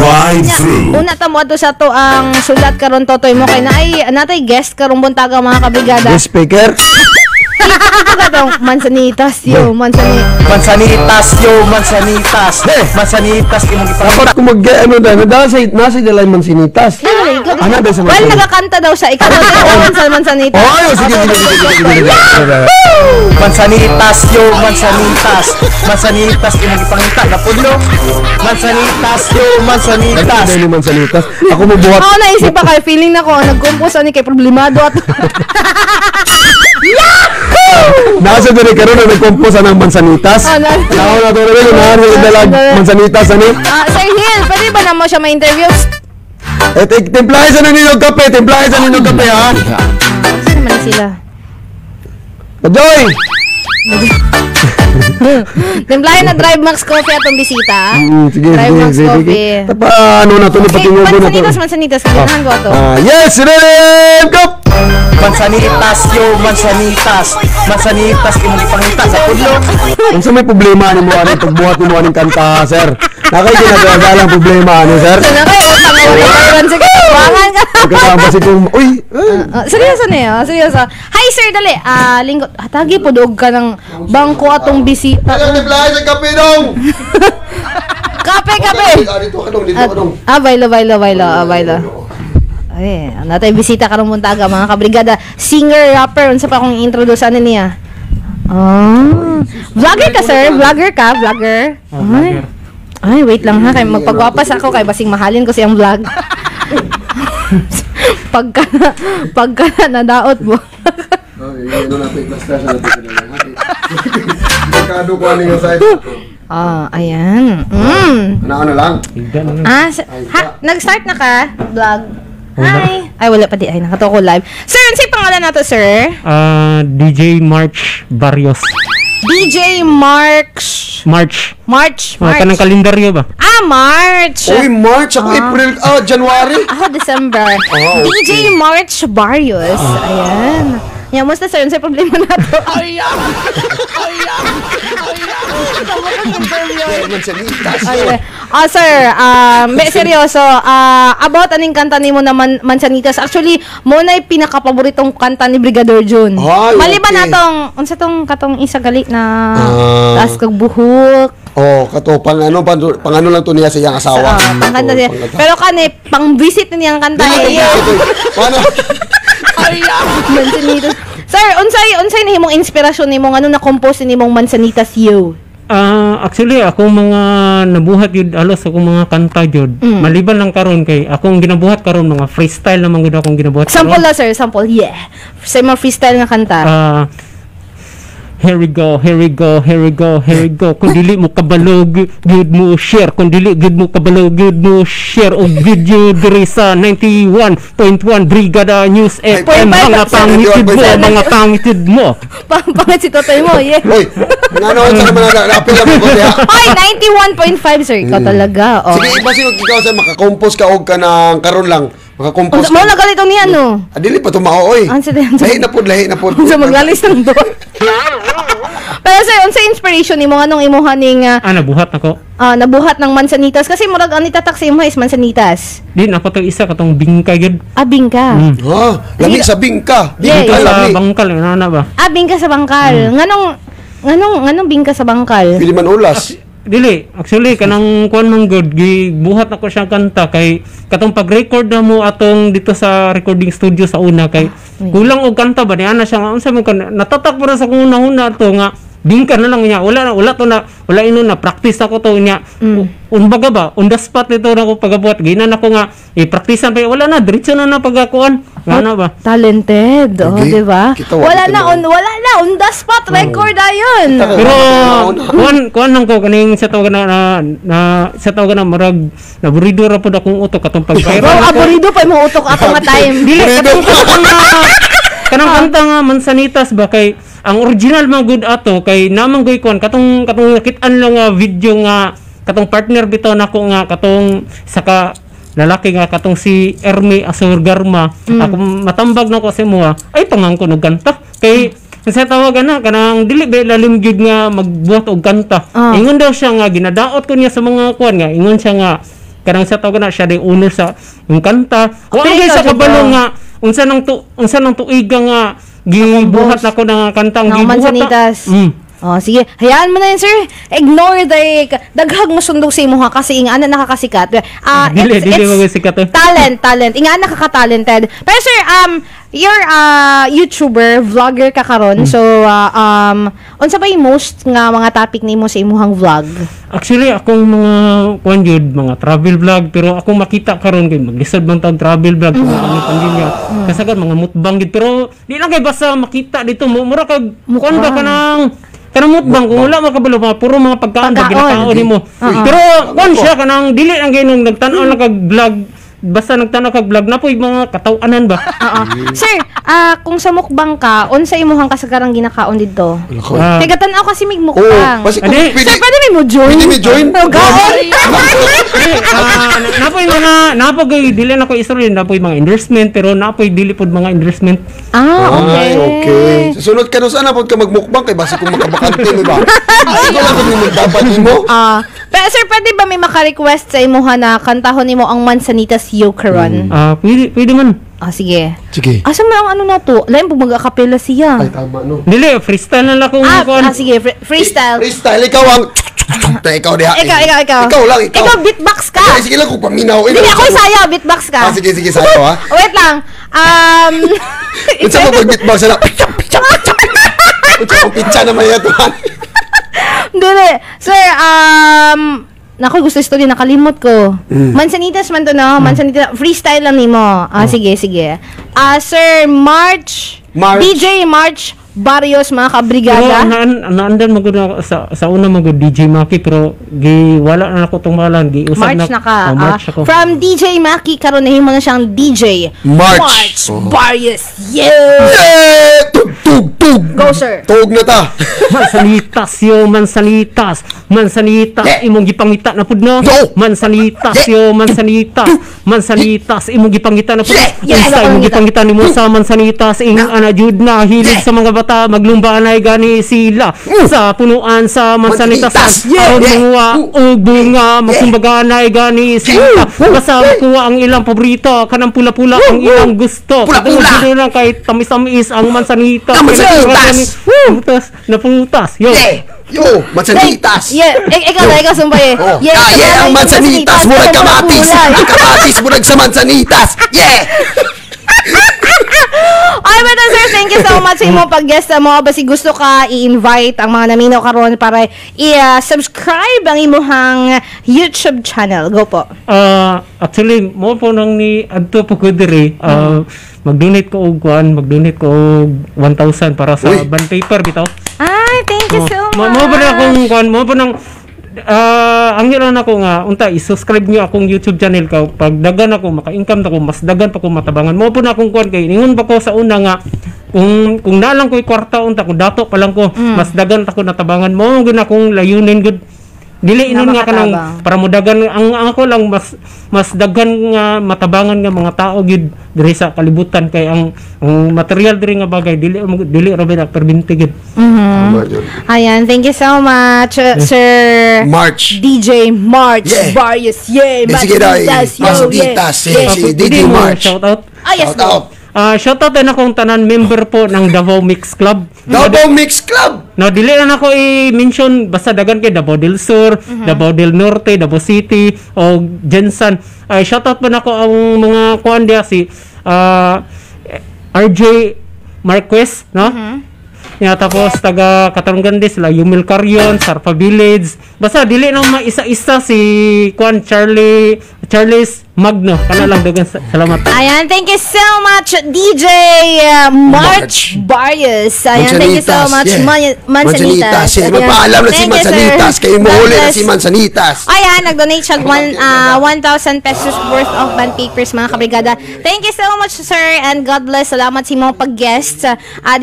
Ride through. Una ta mo ato sa to ang sulat karon totoy mo kay natay guest karong buntaga mga kabrigada. Guest speaker. Ito ka daw, mansanitas yo, Mansanitas imong Dapat kung ano na, nasa dalay mansinitas. Ano daw sa well, nagakanta daw sa ikaw sa mansanitas. Oh, sige. Mansanitas imong ipangita napudlo. Mansanitas. Dahil mansanitas. Ako mabuhat. Ako naisip pa kay feeling na ko nagkumpos ani kay problemado at Nasa doon karon na nagkomposa ng mansanitas. Ako na doon rin na dalag mansanitas ani. Sir Hill, pwede ba na mo siya ma-interview? Timplahin sa ninyong kape, ha. Sino man sila? Joy! Timplahin na Drive Max Coffee atong bisita. Sige. Coffee. Tapa, ano na to, patingin ko na to. Mansanitas, kailangan ko ito. Yes, Rem! Cup! Mansanitas imong ipangita napudlo. Kung sa may problema ni mo, pagbuhat ni mo aning kanta, sir. Ginagalang problema, sir? Sana kayo, pangawalan sige, pangalan ka. Kasama si kung, uy! Seryoso na yun, seryoso. Hi sir, dali. Lingkod, tagi po doog ka ng bangko atong bisita. Timplahin sa kape dong! Kape! Dito ka dong. Baylo. Ay, natay bisita karong buntaga mga kabrigada. Singer, rapper, unsa pa akong introduce ano niya? Vlogger ka sir? Vlogger ka? Vlogger? Ay, wait lang ha, kay magpagwapas ako kay basing mahalin ko siyang vlog. pagka na nadaot mo. Ano natin, cluster sa natin. Dekado ko aning side. Ayan. Ano lang? Nag-start na ka? Vlog? Hi! Ay, wala pa di. Ay, nakatoko live. Sir, ano yung pangalan nato, sir? DJ March Barrios. DJ March. Kanang kalendaryo ba? March! Uy, March! Ako April, January! December. Okay. DJ March Barrios. Ayan. Yan, musta sir? Ano sa problema nato? Sir, seryoso, about aning kanta ni mo na Mansanitas. Actually, mo na pinaka-paboritong kanta ni Brigadier Jun. Maliban natong, unsa tong katong isa gali na taas kag buhok. Kato, pang ano lang to niya sa iyang asawa. Pangkanta niya. Pero kani, pang-visit niyang kanta niya. Mansanitas. Sir, unsay nahimong inspirasyon nimo ngano na compose nimong Mansanitas you? Actually akong mga nabuhat yun alos akong mga kanta yun. Maliban lang karon kay akong ginabuhat karon mga freestyle naman gud akong ginabuhat karon. Sample na sir, sample. Yeah. Sa mga freestyle nga kanta. Here we go. Kung dili mo kabalo, good mo share. Kung dili good mo kabalo, good mo share. O video diri sa 91.1 Brigada News FM. Mga pangitid mo. Pangit si Totoy mo, yeah. Uy, ano sa naman napil lang mo diha. Hoy, 91.5 sir, ikaw talaga. Sige, iba sino ikaw sa makakompose ka og ka ng karon lang. Makakompose mo na galito niya no. Dili pa tumao oy. Lahi na pod. Sa maglalis ng do. Pero sir, unsa inspiration nimo nganong imuha ning nabuhat nako. Nabuhat ng Mansanitas kasi murag ang nitatak sa imo is Mansanitas. Di na to isa katong bingka gid. Bingka. Lami sa bingka. Bingka sa bangkal ana ba? Bingka sa bangkal. Nganong bingka sa bangkal? Pili man ulas. Dili, actually kanang kuan man good gibuhat ako siya kanta kay katong pag-record na mo atong dito sa recording studio sa una kay kulang og kanta ba niya na siya nga unsa man natatak para sa kung una to nga bingka na lang niya wala ino na practice ako to niya unbaga ba on the spot nito na ko pagabuhat ginan ako nga i-practicean pa wala na diretso na pagakuan ngano ba talented di ba wala na on the spot record ayon pero kuan nang ko kaning sa tawag na sa tawag na marag naburido ra pud akong utok katong pag-viral aburido pa mo utok ato nga time dili kanang kanta nga Mansanitas ba kay ang original mga good ato kay namang goy kon katong nakit-an lang nga video nga katong partner bitaw nako nga katong saka lalaki nga katong si Ermi Asur Garma ako matambag nako sa imo ay pangangko og kanta kay sa tawagan na kanang dili ba lalim gyud nga magbuhat og kanta ingon daw siya nga ginadaot ko niya sa mga kuan nga ingon siya nga kanang sa tawag na siya day owner sa yung kanta. Wa Okay, gyud sa ikaw, kabalo Jun, nga unsa nang tuiga nga gibuhat nako ng kantang Ng gibuhat. Mansanitas. Oh, sige. Hayaan mo na yun, sir. Ignore the daghag mo sundog sa imo ha kasi inga na nakakasikat. Dili mo sikat. Talent. Inga nakaka-talented. Pero sir, you're YouTuber, vlogger ka karon. So, unsa ba yung most nga mga topic nimo sa imuhang vlog? Actually, akong mga kuan jud, mga travel vlog, pero akong makita karon kay maglisod man tag travel vlog sa mga pandemya. Kasagad mga mukbang gid, pero di lang kay basta makita dito mura kag kuan ba kanang mukbang kung wala makabalo puro mga pagkaon ba ginakaon nimo. Pero kuan siya kanang dili lang kay nung nagtan-aw lang kag vlog. Basta nagtanaw kag vlog na po'y mga katawanan ba? Sir, kung sa mukbang ka, unsa imong kasagaran ginakaon didto? Ah. Kay gatan-aw kasi mig mukbang. Kasi kung Adi, Sir, pwede mo join? Pwede mo join? Napoy dili na ko istorya napoy mga endorsement pero napoy dili pod mga endorsement. Okay. Okay. Susunod ka no sana pod ka magmukbang kay basi kung makabakante mo ba. Ikaw lang kung magdapat nimo. Pero sir, pwede ba may maka-request sa imuha na kantahon nimo ang Mansanitas Yo karon? Pwede man. Sige. Sige. Asa man ang ano na to? Lain po mag-akapela siya. Ay tama no. Dili freestyle na lang kung Sige, freestyle. Freestyle ikaw ang ikaw diha. Ikaw. Ikaw lang. Ikaw beatbox ka. Sige lang kung paminaw. Hindi ako sayo, beatbox ka. Sige sayo ha. Wait lang. Unsa mo pag-beatbox na? Unsa pizza naman yato. Dili. Sir, naku, gusto story, nakalimot ko. Mansanitas man to, no? Mansanitas, freestyle lang nimo. Sige. Sir, March. DJ March Barrios, mga kabrigada. Pero naandan magud sa una magud DJ Maki pero wala na ako tungmalan usab March na ka. March ako. From DJ Maki karon nahimo na siyang DJ March. Barrios. Yeah! Tug. Go, sir. Tug na ta. Mansanitas imong gipangita na pud no. No. Mansanitas imong gipangita na pud. Yes. Isa imong gipangita nimo sa Mansanitas ing ana jud na hilig sa mga bata maglumbanay gani sila sa punuan sa Mansanitas. Mga og bunga magsumbaganay gani sila. Basta makuha ang ilang paborito kanang pula-pula ang ilang gusto. Pula-pula lang kay tamis-tamis ang Mansanitas. Naputas. Yo. Yo, Mansanitas. Ikaw sumbay. Ang Mansanitas murag kamatis. Ang kamatis murag sa Mansanitas. Yeah. Ay, but sir, thank you so much sa imong pag-guest mo. Basi gusto ka i-invite ang mga naminaw karon para i-subscribe ang imong YouTube channel. Go po. Actually, mo po nang ni adto po ko diri. Mag-donate ko og 1,000 para sa bond paper bitaw. Ay, thank you so much. Mo ba na akong mo ba nang ang hiran ako nga unta i-subscribe niyo akong YouTube channel ka pag dagan ako maka-income ako mas dagan pa ko matabangan mo po na akong kuan kay ningon pa ko sa una nga kung nalang ko kwarta unta kung dato pa lang ko mas dagan ta ko natabangan mo gid akong layunin gud dili inon nga kanang para mo dagan ang ako lang mas daghan nga matabangan nga mga tao gid diri sa kalibutan kay ang material diri nga bagay dili ra ba perbinte gid. Ayan, thank you so much, Sir March. DJ March Barrios. Mansanitas. DJ March. Shout out. Shout out. Shoutout din akong tanan member po ng Davao Mix Club. Davao Mix Club. No, dili na ako i-mention basta dagan kay Davao del Sur, Davao del Norte, Davao City o Jensan. Shoutout pa nako ang mga kuan dia si RJ Marquez, no? Tapos taga Katarungan din sila Yumil Carrion, Sarpa Village. Basta dili na maisa-isa si kuan Charles Magno. Kana lang dagan salamat. Ayan, thank you so much DJ March Barrios. Ayan, thank you so much Mansanitas. Magpaalam na si Mansanitas kay mohuli na si Mansanitas. Ayan, nag-donate siya 1,000 pesos worth of bond papers, mga kabrigada. Thank you so much, sir, and God bless. Salamat sa mga pag-guest.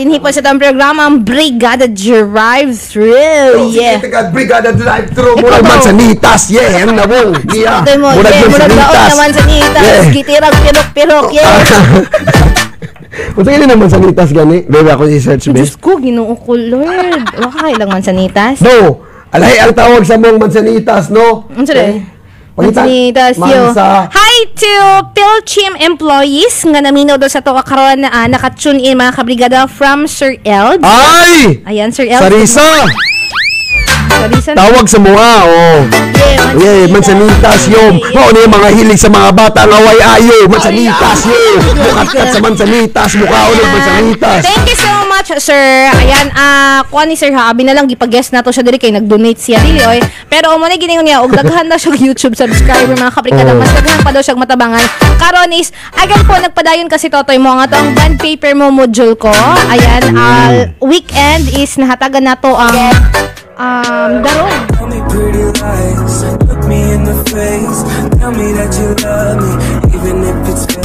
Dinhi po sa itong programa ang Brigada Drive-Thru. Yeah. Brigada Drive-Thru. Murag Mansanitas. Yeah, ano na mo. Murag Mansanitas. Gitirag pirok-pirok. Yeah. Kung sa'yo naman Mansanitas gani, baby ako i-search best. Diyos ko, ginoo ko, Lord. Wala ka ilang Mansanitas? No. Alay ang tawag sa mong Mansanitas, no? Ano sila? Mansanitas yo. Hi to Pilchim employees nga naminaw daw sa to karon na naka-tune in mga kabrigada from Sir Eld. Ay! Ayan, Sir Eld. Sarisa! Tawag sa mga, oh. Yeah, mansanitas yun. Oo, yung mga hilig sa mga bata ng away ayo. Mansanitas yun. Bukat sa mansanitas. Mukha ulit mansanitas. Thank you so much, sir. Ayan, kuha ni Sir Habi na lang, ipag-guest na to siya diri kay nag-donate siya dili, oy. Pero mo na giningon niya, og daghan na siya YouTube subscriber, mga kabrigada. Mas daghan pa daw siya matabangan. Karon is, again po, nagpadayon kasi Totoy mo nga to ang band paper mo module ko. Ayan, weekend is nahatagan na to ang darong. Tell me pretty lies, look me in the face, tell me that you love me, even if it's fake.